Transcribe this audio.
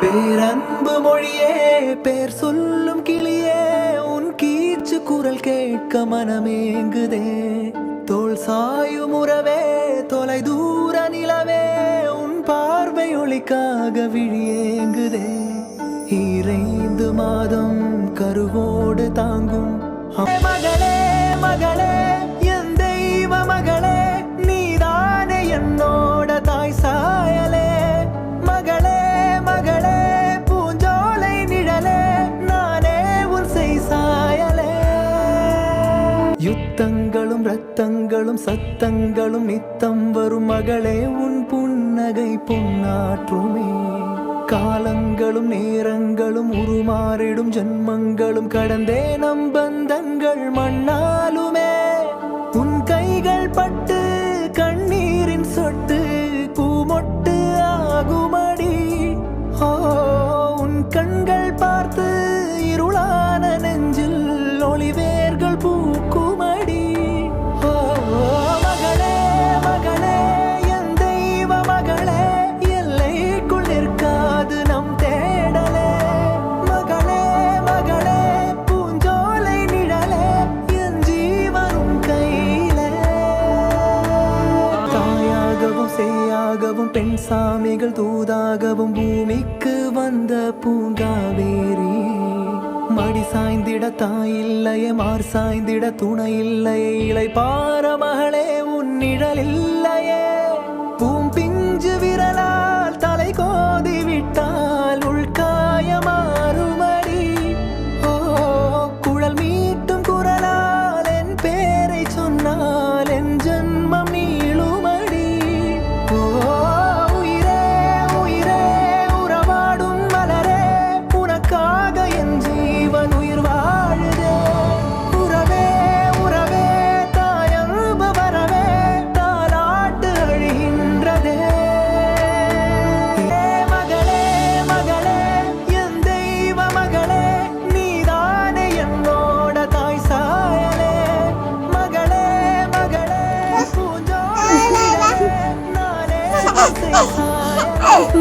பேரன்பு மொழியே பேர் சொல்லும் கிளியே உன் கீச்சு குரல் கேட்க மனமேங்குதே தோல் சாயும் உறவே தொலை தூர நிலவே உன் பார்வை ஒளிக்காக விழியேங்குதே இறைந்து மாதம் கருவோடு தாங்கும் மகளே மகளே என் தெய்வ மகளே நீதானே என்னோட தாய் சாயலே மகளே மகளே பூஞ்சோலை நிழலே நானே உன் செய் சாயலே யுத்தங்களும் ரத்தங்களும் சத்தங்களும் நித்தம் வரும் மகளே உன் புன்னகை பொன்னாற்றுமே காலங்களும் நேரங்களும் உருமாறிடும் ஜன்மங்களும் கடந்தே நம் பந்தங்கள் மண்ணாலுமே உன் கைகள் பட்டு கண்ணீரின் சொட்டு பூமொட்டு ஆகுமடி ஓ உன் கண்கள் பார்த்து இருளான நெஞ்சில் ஒளிவேர்கள் பூக்குமடி ஓ மகளே மகளே என் தெய்வ மகளே எல்லைக்குள் நிற்காது நம் தேடலே மகளே மகளே பூஞ்சோலை நிழலே என் ஜீவனும் கையிலே தாயாகவும் சேயாகவும் பெண் சாமிகள் தூதாகவும் பூமிக்கு வந்த பூங்காவேரி மடி சாய்ந்திட தாயில்லையே மார் சாய்ந்திட துணை இல்லையே இலை பார மகளே உன் நிழல் இல்லையே பூம் பிஞ்சு விரலால் தலை கோதி விட்டால் உள்காய மாறுமடி ஓ குழல் மீட்டும் குரலால் என் பேரை சொன்னால் என் ஜன்மம் நீளுமடி ஓ உயிரே உயிரே உறவாடும் மலரே உனக்காக என் ஜீவன் உயிர் வாழுதே உறவே உறவே தாயன்பு வரவே தாலாட்டு அழிகின்றதே மகளே மகளே என் தெய்வ மகளே நீதானே என்னோட தாய் சாயலே மகளே மகளே பூஞ்சோலை நிழலே, நானே உன் செய் சாயலே